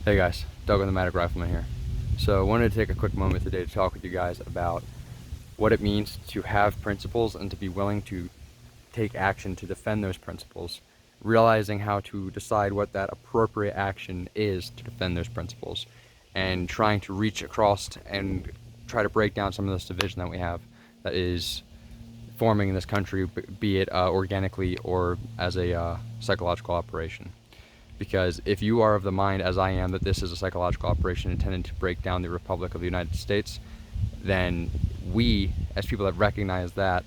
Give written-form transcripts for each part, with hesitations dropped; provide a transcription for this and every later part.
Hey guys, Doug with the Matic Rifleman here. So I wanted to take a quick moment today to talk with you guys about what it means to have principles and to be willing to take action to defend those principles, realizing how to decide what that appropriate action is to defend those principles, and trying to reach across and try to break down some of this division that we have that is forming in this country, be it organically or as a psychological operation. Because if you are of the mind, as I am, that this is a psychological operation intended to break down the Republic of the United States, then we, as people that recognize that,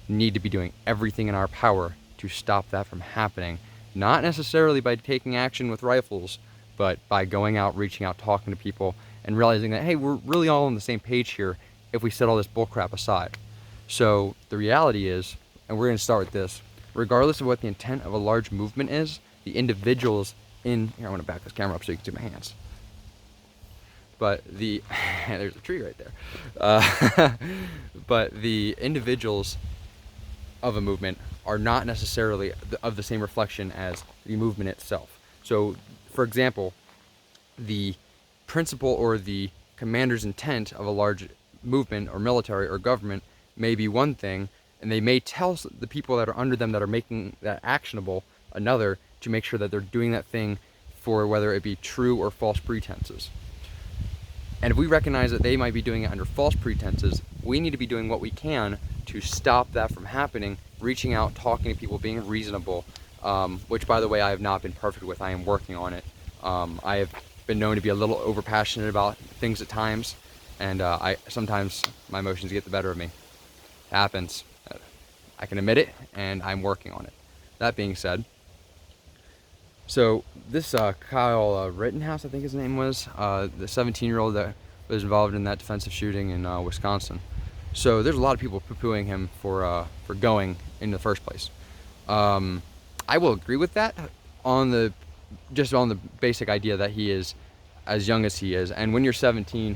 need to be doing everything in our power to stop that from happening. Not necessarily by taking action with rifles, but by going out, reaching out, talking to people, and realizing that, hey, we're really all on the same page here if we set all this bullcrap aside. So the reality is, and we're going to start with this, regardless of what the intent of a large movement is, the individuals in here, I want to back this camera up so you can see my hands. But there's a tree right there. But the individuals of a movement are not necessarily of the same reflection as the movement itself. So, for example, the principle or the commander's intent of a large movement or military or government may be one thing, and they may tell the people that are under them that are making that actionable another, to make sure that they're doing that thing for whether it be true or false pretenses. And if we recognize that they might be doing it under false pretenses, we need to be doing what we can to stop that from happening, reaching out, talking to people, being reasonable, which, by the way, I have not been perfect with. I am working on it. I have been known to be a little overpassionate about things at times, and sometimes my emotions get the better of me. It happens. I can admit it, and I'm working on it. That being said, so this Kyle Rittenhouse, I think his name was, the 17-year-old that was involved in that defensive shooting in Wisconsin. So there's a lot of people poo-pooing him for going in the first place. I will agree with that on the basic idea that he is as young as he is, and when you're 17,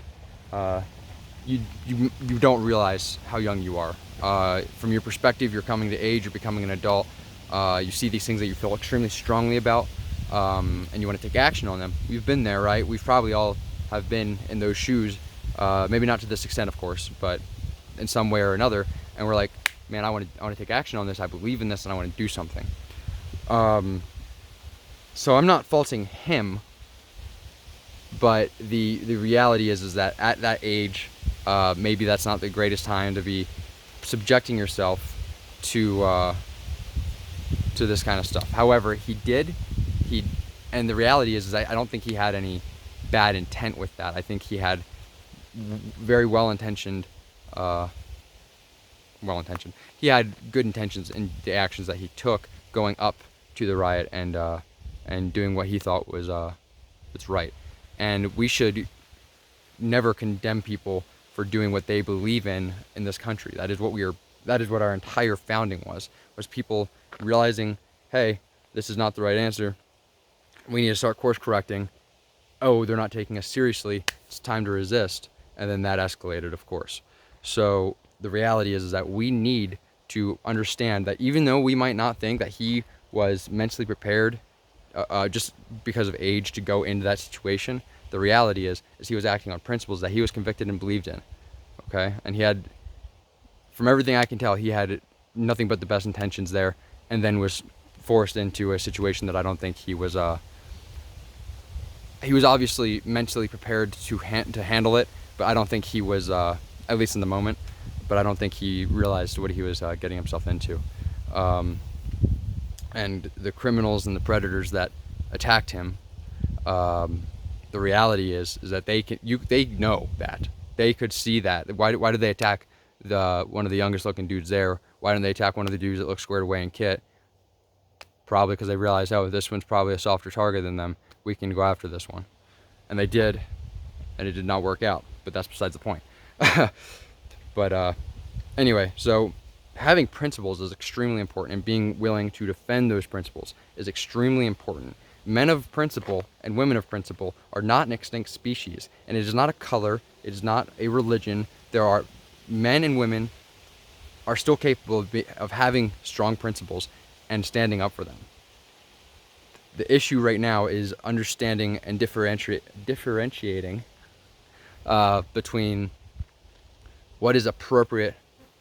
you don't realize how young you are. From your perspective, you're coming to age, you're becoming an adult. You see these things that you feel extremely strongly about, and you want to take action on them. We've been there, right? We've probably all have been in those shoes, maybe not to this extent, of course, but in some way or another. And we're like, man, I want to take action on this. I believe in this, and I want to do something. So I'm not faulting him, but the reality is that at that age, maybe that's not the greatest time to be subjecting yourself to this kind of stuff. However, and the reality is I don't think he had any bad intent with that. I think he had very well-intentioned. He had good intentions in the actions that he took, going up to the riot and doing what he thought was right. And we should never condemn people for doing what they believe in this country. That is what our entire founding was people realizing, hey, this is not the right answer. We need to start course correcting. Oh, they're not taking us seriously. It's time to resist. And then that escalated, of course. So the reality is that we need to understand that even though we might not think that he was mentally prepared just because of age to go into that situation, the reality is he was acting on principles that he was convicted and believed in. Okay? And he had, from everything I can tell, he had nothing but the best intentions there, and then was forced into a situation that I don't think he was obviously mentally prepared to handle it, but I don't think he was, at least in the moment, but I don't think he realized what he was getting himself into. And the criminals and the predators that attacked him, the reality is that they know that. They could see that. Why did they attack one of the youngest looking dudes there? Why didn't they attack one of the dudes that looked squared away in kit? Probably because they realized, oh, this one's probably a softer target than them. We can go after this one. And they did, and it did not work out. But that's besides the point. But anyway, so having principles is extremely important, and being willing to defend those principles is extremely important. Men of principle and women of principle are not an extinct species, and it is not a color, it is not a religion. There are men and women are still capable of having strong principles and standing up for them. The issue right now is understanding and differentiating between what is appropriate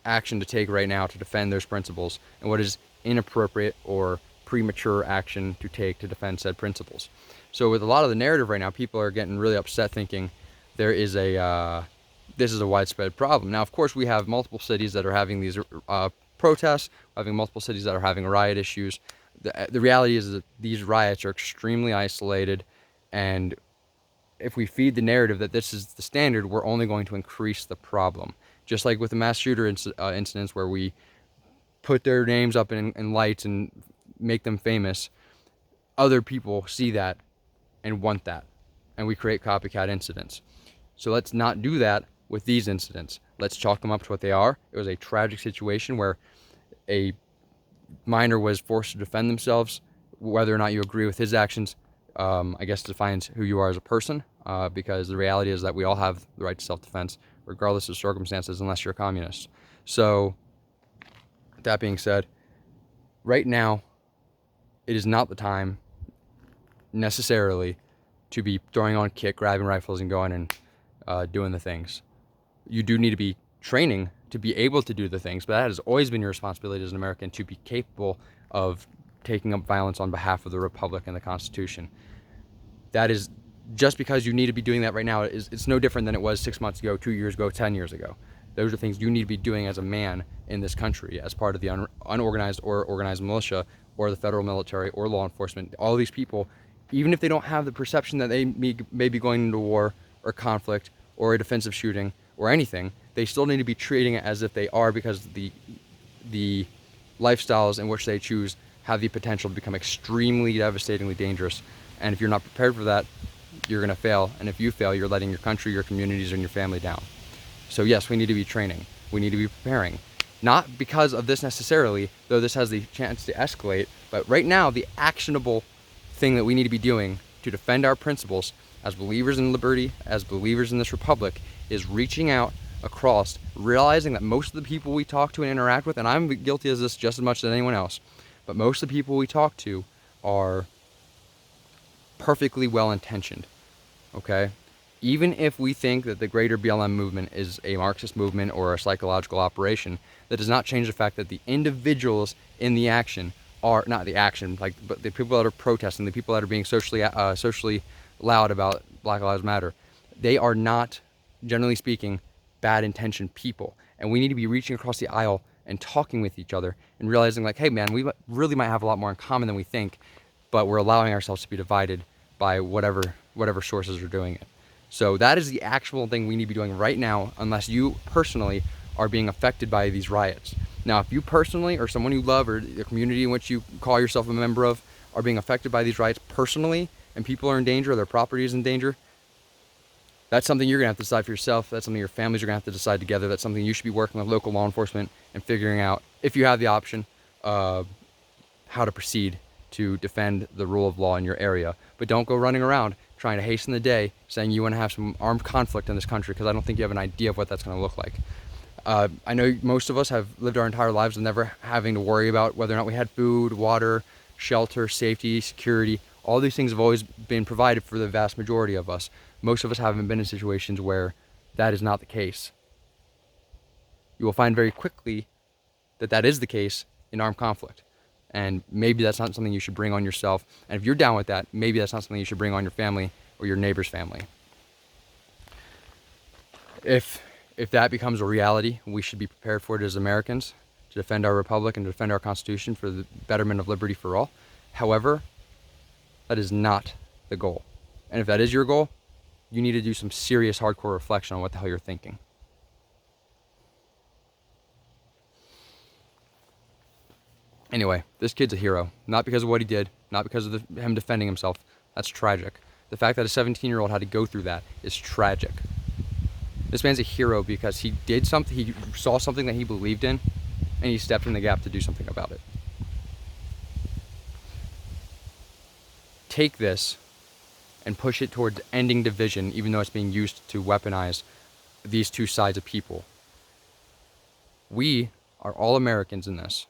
action to take right now to defend those principles and what is inappropriate or premature action to take to defend said principles. So with a lot of the narrative right now, people are getting really upset thinking there is this is a widespread problem. Now, of course, we have multiple cities that are having these protests, having multiple cities that are having riot issues. The reality is that these riots are extremely isolated, and if we feed the narrative that this is the standard, we're only going to increase the problem. Just like with the mass shooter incidents where we put their names up in lights and make them famous, other people see that and want that, and we create copycat incidents. So let's not do that with these incidents. Let's chalk them up to what they are. It was a tragic situation where a minor was forced to defend themselves. Whether or not you agree with his actions, I guess defines who you are as a person, because the reality is that we all have the right to self-defense, regardless of circumstances, unless you're a communist. So, that being said, right now, it is not the time necessarily to be throwing on kit, grabbing rifles, and going and doing the things. You do need to be training to be able to do the things, but that has always been your responsibility as an American to be capable of taking up violence on behalf of the Republic and the Constitution. That is, just because you need to be doing that right now, it's no different than it was 6 months ago, 2 years ago, 10 years ago. Those are things you need to be doing as a man in this country, as part of the unorganized or organized militia, or the federal military, or law enforcement. All these people, even if they don't have the perception that they may be going into war or conflict or a defensive shooting or anything, they still need to be treating it as if they are, because the lifestyles in which they choose have the potential to become extremely devastatingly dangerous. And if you're not prepared for that, you're going to fail. And if you fail, you're letting your country, your communities, and your family down. So yes, we need to be training. We need to be preparing. Not because of this necessarily, though this has the chance to escalate, but right now, the actionable thing that we need to be doing to defend our principles as believers in liberty, as believers in this republic, is reaching out across, realizing that most of the people we talk to and interact with, and I'm guilty of this just as much as anyone else, but most of the people we talk to are perfectly well-intentioned, okay? Even if we think that the greater BLM movement is a Marxist movement or a psychological operation, that does not change the fact that the individuals in the action are, not the action, like, but the people that are protesting, the people that are being socially loud about Black Lives Matter, they are not, generally speaking, bad-intentioned people. And we need to be reaching across the aisle and talking with each other and realizing, like, hey man, we really might have a lot more in common than we think, but we're allowing ourselves to be divided by whatever sources are doing it. So that is the actual thing we need to be doing right now, unless you personally are being affected by these riots. Now, if you personally, or someone you love, or the community in which you call yourself a member of, are being affected by these riots personally, and people are in danger, their property is in danger, that's something you're going to have to decide for yourself. That's something your families are going to have to decide together. That's something you should be working with local law enforcement and figuring out, if you have the option, how to proceed to defend the rule of law in your area. But don't go running around trying to hasten the day saying you want to have some armed conflict in this country, because I don't think you have an idea of what that's going to look like. I know most of us have lived our entire lives with never having to worry about whether or not we had food, water, shelter, safety, security. All these things have always been provided for the vast majority of us. Most of us haven't been in situations where that is not the case. You will find very quickly that that is the case in armed conflict. And maybe that's not something you should bring on yourself. And if you're down with that, maybe that's not something you should bring on your family or your neighbor's family. If that becomes a reality, we should be prepared for it as Americans, to defend our republic and to defend our Constitution for the betterment of liberty for all. However, that is not the goal. And if that is your goal, you need to do some serious hardcore reflection on what the hell you're thinking. Anyway, this kid's a hero. Not because of what he did, not because of him defending himself. That's tragic. The fact that a 17-year-old had to go through that is tragic. This man's a hero because he did something, he saw something that he believed in, and he stepped in the gap to do something about it. Take this and push it towards ending division, even though it's being used to weaponize these two sides of people. We are all Americans in this.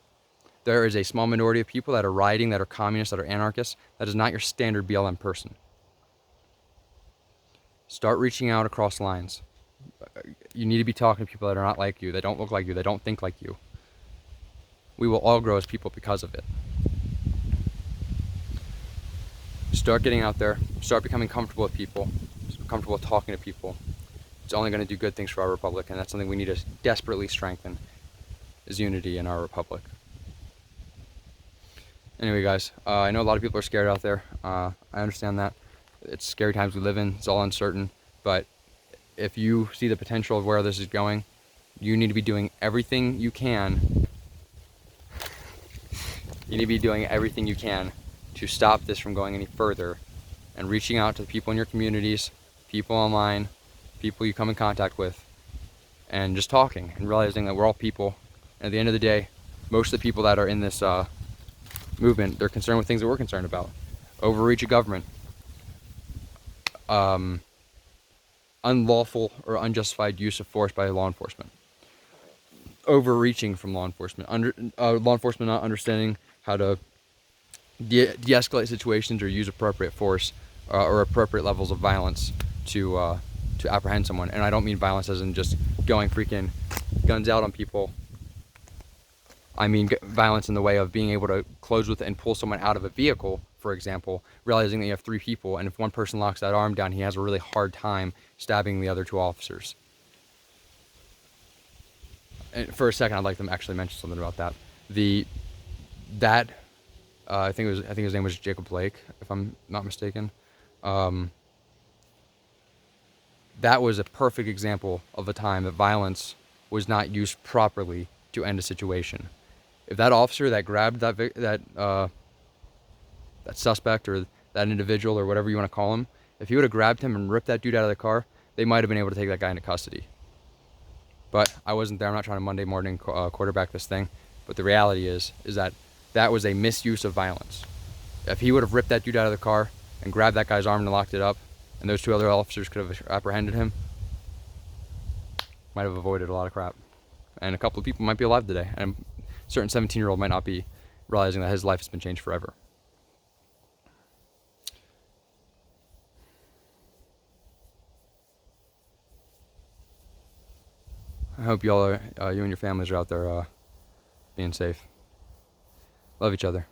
There is a small minority of people that are rioting, that are communists, that are anarchists. That is not your standard BLM person. Start reaching out across lines. You need to be talking to people that are not like you, that don't look like you, that don't think like you. We will all grow as people because of it. Start getting out there. Start becoming comfortable with people. Comfortable with talking to people. It's only going to do good things for our republic, and that's something we need to desperately strengthen, is unity in our republic. Anyway, guys, I know a lot of people are scared out there. I understand that. It's scary times we live in. It's all uncertain. But if you see the potential of where this is going, you need to be doing everything you can. You need to be doing everything you can to stop this from going any further, and reaching out to the people in your communities, people online, people you come in contact with, and just talking and realizing that we're all people. And at the end of the day, most of the people that are in this movement, they're concerned with things that we're concerned about. Overreach of government, unlawful or unjustified use of force by law enforcement, overreaching from law enforcement, law enforcement not understanding how to de-escalate situations or use appropriate force or appropriate levels of violence to apprehend someone. And I don't mean violence as in just going freaking guns out on people. I mean violence in the way of being able to close with and pull someone out of a vehicle, for example, realizing that you have 3 people, and if one person locks that arm down, he has a really hard time stabbing the other 2 officers. And for a second, I'd like to actually mention something about that. I think his name was Jacob Blake, if I'm not mistaken. That was a perfect example of a time that violence was not used properly to end a situation. If that officer that grabbed that suspect or that individual or whatever you want to call him, if he would have grabbed him and ripped that dude out of the car, they might have been able to take that guy into custody. But I wasn't there. I'm not trying to Monday morning quarterback this thing. But the reality is that was a misuse of violence. If he would have ripped that dude out of the car and grabbed that guy's arm and locked it up, and those 2 other officers could have apprehended him, might have avoided a lot of crap. And a couple of people might be alive today. And a certain 17-year-old might not be realizing that his life has been changed forever. I hope you and your families are out there being safe. Love each other.